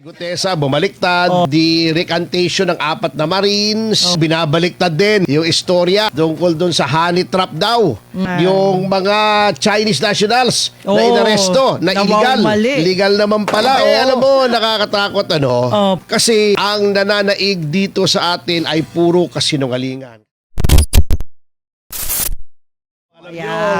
Gutesa, bumaliktad. The recantation ng 4 na Marines. Binabaliktad din yung istorya tungkol dun sa honey trap daw. Yung mga Chinese nationals na inaresto, na illegal. Illegal naman pala. Alam mo, nakakatakot Kasi ang nananaig dito sa atin ay puro kasinungalingan.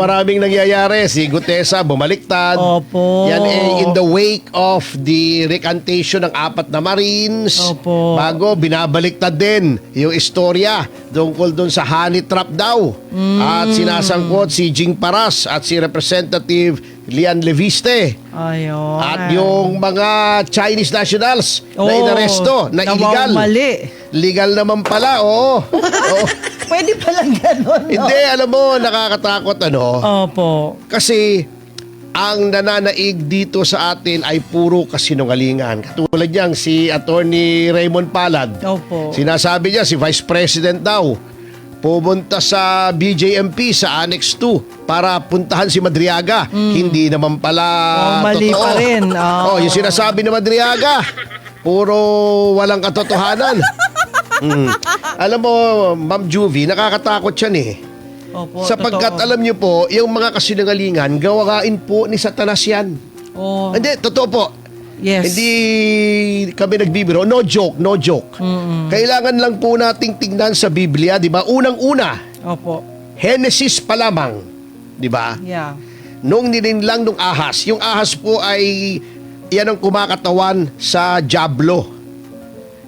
Maraming nangyayari. Si Gutesa, bumaliktad. Opo. Yan in the wake of the recantation ng 4 na Marines. Opo. Bago, binabaliktad din yung istorya tungkol dun sa honey trap daw. At sinasangkot si Jing Paras at si Representative Lian Leviste. Ayun. At yung mga Chinese nationals na inaresto, na illegal. Legal naman pala, oo. Pwede palang gano'n, Hindi, alam mo, nakakatakot Opo. Kasi ang nananaig dito sa atin ay puro kasinungalingan. Katulad niyang si Attorney Raymond Palad. Opo. Sinasabi niya si Vice President daw pumunta sa BJMP sa Annex 2 para puntahan si Madriaga. Hindi naman pala mali totoo. Pa rin. Yung sinasabi ni Madriaga, puro walang katotohanan. Alam mo, Ma'am Juvie, nakakatakot yan Opo, sapagkat totoo. alam niyo po, yung mga kasinungalingan, gawain po ni Satanas yan. Hindi, totoo po. Yes. Hindi kami nagbibiro. No joke, no joke. Kailangan lang po nating tignan sa Biblia, di ba? Unang-una, Opo. Genesis pa lamang, di ba? Yeah. Nung nilinlang nung ahas, yung ahas po ay yan ang kumakatawan sa dyablo.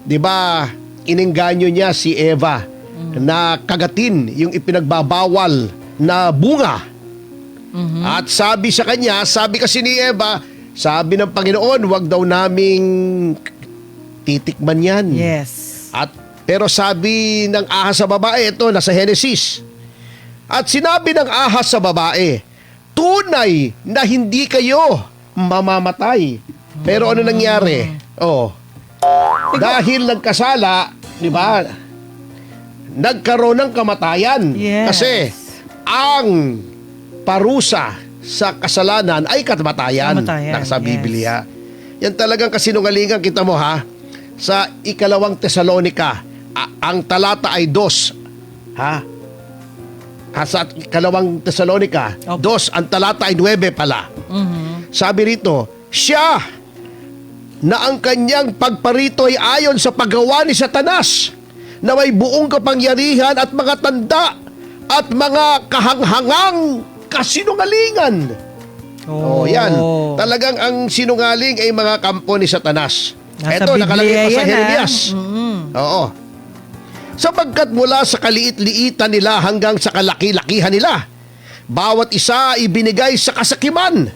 Di ba? Inengganyo niya si Eva na kagatin yung ipinagbabawal na bunga. At sabi sa kanya, sabi kasi ni Eva, sabi ng Panginoon, wag daw naming titikman yan. Yes. Pero sabi ng ahas sa babae, ito nasa Genesis. At sinabi ng ahas sa babae, tunay na hindi kayo mamamatay. Pero ano nangyari? Dahil nagkasala, di ba? Nagkaroon ng kamatayan. Yes. Kasi ang parusa sa kasalanan ay kamatayan. Nasa Biblia. Yan talagang kasinungalingan, kita mo ha. Sa 2 Tesalonica, ang talata ay 2. Sa 2 Tesalonica, 2, ang talata ay 9 pala. Sabi rito, siya na ang kanyang pagparito ay ayon sa paggawa ni Satanas, na may buong kapangyarihan at mga tanda at mga kahanghangang kasinungalingan. Yan. Talagang ang sinungaling ay mga kampo ni Satanas. Ito, nakalagay pa sa Jeremias. Oo. Sapagkat mula sa kaliit-liitan nila hanggang sa kalaki-lakihan nila, bawat isa ibinigay sa kasakiman.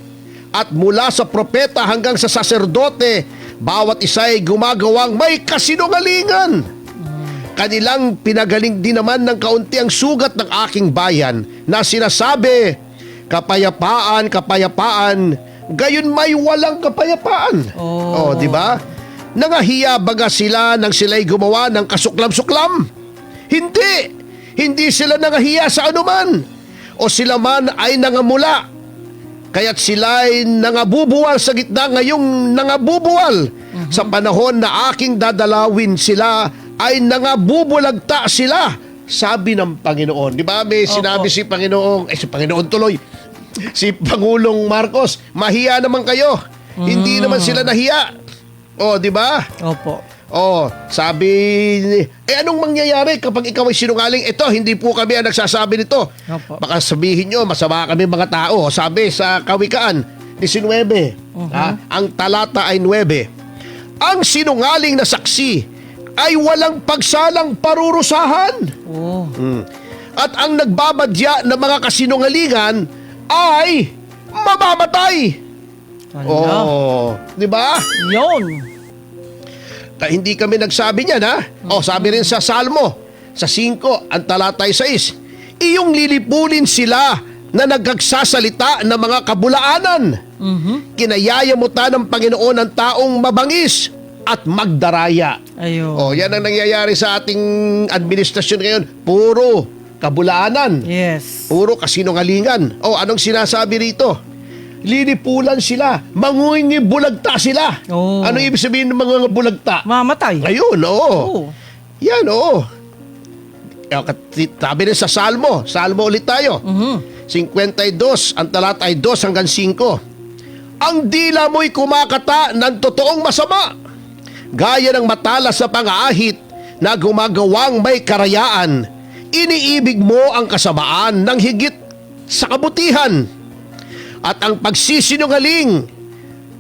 At mula sa propeta hanggang sa saserdote, bawat isa ay gumagawang may kasinungalingan. Kanilang pinagaling din naman ng kaunti ang sugat ng aking bayan na sinasabi, kapayapaan, kapayapaan, gayon may walang kapayapaan. Di ba? Nangahiya baga sila nang sila'y gumawa ng kasuklam-suklam? Hindi! Hindi sila nangahiya sa anuman. O sila man ay nangamula. Kaya't sila'y nangabubuwal sa gitna ngayong nangabubuwal. Sa panahon na aking dadalawin sila, ay nangabubulagta sila. Sabi ng Panginoon. Di ba may sinabi si Panginoon, si Panginoon tuloy, si Pangulong Marcos, mahiya naman kayo. Hindi naman sila nahiya. Di ba? Opo. Sabi, anong mangyayari kapag ikaw ay sinungaling? Ito, hindi po kami ang nagsasabi nito. Opo. Baka sabihin nyo, masama kami mga tao. Sabi sa Kawikaan 19, ang talata ay 9. Ang sinungaling na saksi ay walang pagsalang parurusahan. At ang nagbabadya ng mga kasinungalingan ay mamamatay. Di ba? Yun. Hindi kami nagsabi niyan, ha? Sabi rin sa Salmo, sa 5, ang talata ay 6, iyong lilipulin sila na nagkagsasalita ng mga kabulaanan. Kinayayamutan ng Panginoon ang taong mabangis at magdaraya. Ayun. Yan ang nangyayari sa ating administrasyon ngayon. Puro kabulaanan. Yes. Puro kasinungalingan. Anong sinasabi rito? lilipulan sila, bulagta sila. Oo. Ano ibig sabihin ng mga bulagta? Mamatay. Ayun, oo. Oo. Yan, oo. Sabi rin sa Salmo ulit tayo. 52, ang talata ay 2 hanggang 5. Ang dila mo'y kumakata ng totoong masama, gaya ng matalas sa pang-aahit na gumagawang may karayaan. Iniibig mo ang kasamaan ng higit sa kabutihan at ang pagsisinungaling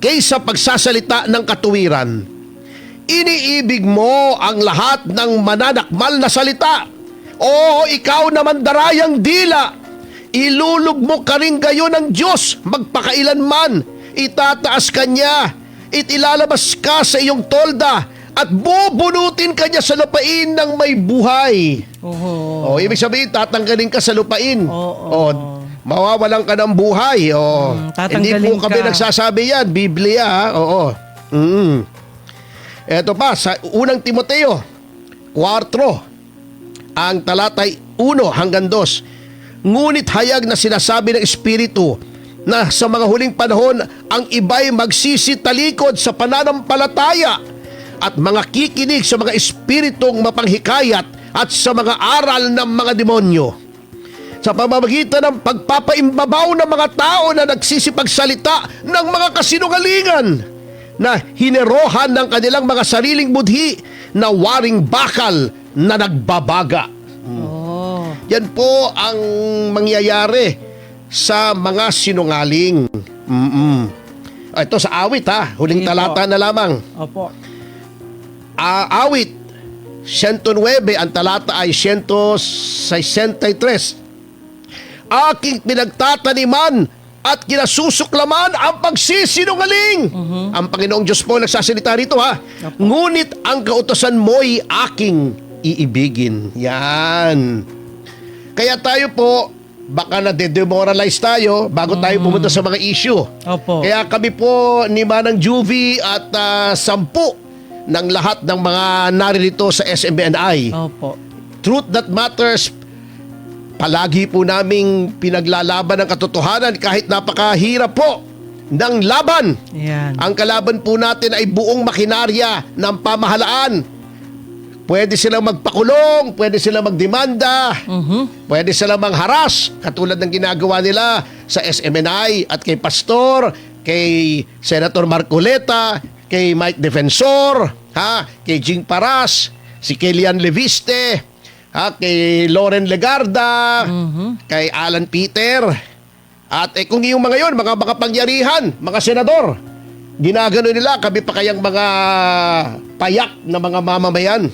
kaysa pagsasalita ng katuwiran. Iniibig mo ang lahat ng mananakmal na salita. O ikaw naman darayang dila, ilulugmok ka rin gayon ng Diyos magpakailanman. Itataas ka niya, itilalabas ka sa iyong tolda at bubunutin ka niya sa lupain ng may buhay. Oo. O ibig sabihin, tatanggalin ka sa lupain. Oo. Mawawalan ka ng buhay. O, hindi tatanggalin po kami ka. nagsasabi yan, Biblia. Oo. Eto pa, sa unang Timoteo 4, ang talatay 1 hanggang 2. Ngunit hayag na sinasabi ng Espiritu na sa mga huling panahon ang iba'y magsisitalikod sa pananampalataya at mga kikinig sa mga espiritong mapanghikayat at sa mga aral ng mga demonyo, sa pamamagitan ng pagpapaimbabaw ng mga tao na nagsisipagsalita ng mga kasinungalingan na hinerohan ng kanilang mga sariling budhi na waring bakal na nagbabaga. Oo. Yan po ang mangyayari sa mga sinungaling. Ito sa awit huling Sige talata po. na lamang. Opo. Awit 109, ang talata ay 163. Aking pinagtataniman at kinasusuklaman ang pagsisinungaling. Ang Panginoong Diyos po nagsasalita rito Ngunit ang kautosan mo'y aking iibigin. Yan. Kaya tayo po, baka na-demoralize tayo bago tayo pumunta sa mga issue. Opo. Kaya kami po ni Manang Juvie at 10 ng lahat ng mga naririto sa SMBNI. Opo. Truth That Matters, palagi po naming pinaglalaban ng katotohanan kahit napakahirap po ng laban. Yan. Ang kalaban po natin ay buong makinarya ng pamahalaan. Pwede silang magpakulong, pwede silang magdemanda, pwede silang mangharas, katulad ng ginagawa nila sa SMNI at kay Pastor, kay Senator Marcoleta, kay Mike Defensor, kay Jing Paras, si Kelian Leviste, kay Loren Legarda, kay Alan Peter, at kung yung mga yon, mga makapangyarihan, mga senador, ginagano nila, kami pa kayang mga payak na mga mamamayan.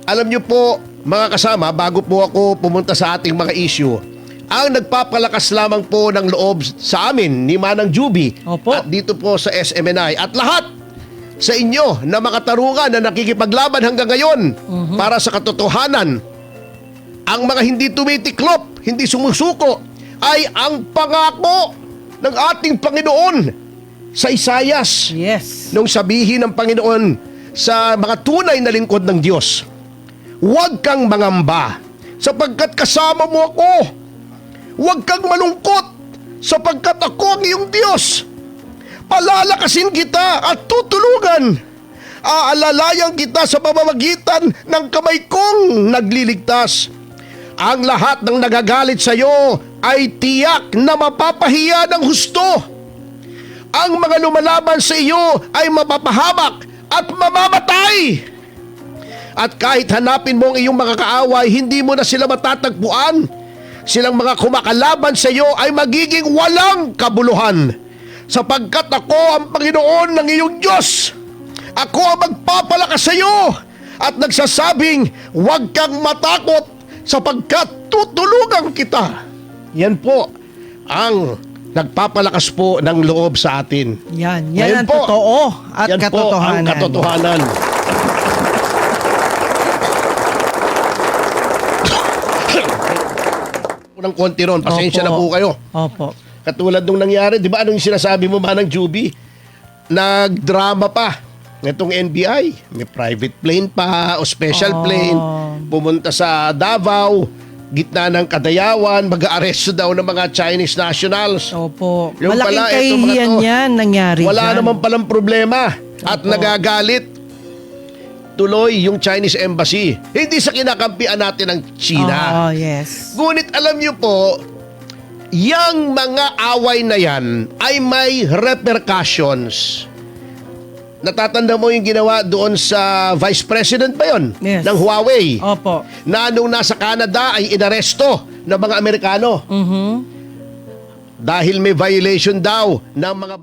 Alam niyo po, mga kasama, bago po ako pumunta sa ating mga issue, ang nagpapalakas lamang po ng loob sa amin ni Manang Juvie Opo. at dito po sa SMNI at lahat sa inyo na makatarungan na nakikipaglaban hanggang ngayon para sa katotohanan, ang mga hindi tumitiklop, hindi sumusuko, ay ang pangako ng ating Panginoon sa Isayas. Yes. Nung sabihin ng Panginoon sa mga tunay na lingkod ng Diyos, huwag kang mangamba sapagkat kasama mo ako. Huwag kang malungkot sapagkat ako ang iyong Diyos. Palalakasin kita at tutulungan. Aalalayan kita sa pamamagitan ng kamay kong nagliligtas. Ang lahat ng nagagalit sa iyo ay tiyak na mapapahiya ng husto. Ang mga lumalaban sa iyo ay mapapahamak at mamamatay. At kahit hanapin mo ang iyong mga kaaway, hindi mo na sila matatagpuan. Silang mga kumakalaban sa iyo ay magiging walang kabuluhan. Sapagkat ako ang Panginoon ng iyong Diyos. Ako ang magpapalakas sa iyo at nagsasabing, huwag kang matakot sapagkat tutulungan kita. Yan po ang nagpapalakas po ng loob sa atin. Yan Ngayon ang po, totoo at yan po ang katotohanan. katotohanan. Ng konti ron, pasensya na po kayo. Opo. Katulad nung nangyari, di ba anong sinasabi mo, Manang Juvie? Nagdrama pa itong NBI. May private plane pa o special plane. Pumunta sa Davao gitna ng kadayawan, mag-aaresto daw ng mga Chinese nationals. Opo. Yung Malaking pala, ito, mga kahihiyan to, yan nangyari Wala dyan. naman palang problema at Opo. nagagalit tuloy yung Chinese Embassy. Hindi sa kinakampian natin ng China. Oh, yes. Ngunit alam niyo po, yang mga away na yan ay may repercussions. Natatanda mo yung ginawa doon sa Vice President ba yun? Yes. Ng Huawei. Opo. Na nung nasa Canada ay inaresto ng mga Amerikano. Mhm. Dahil may violation daw ng mga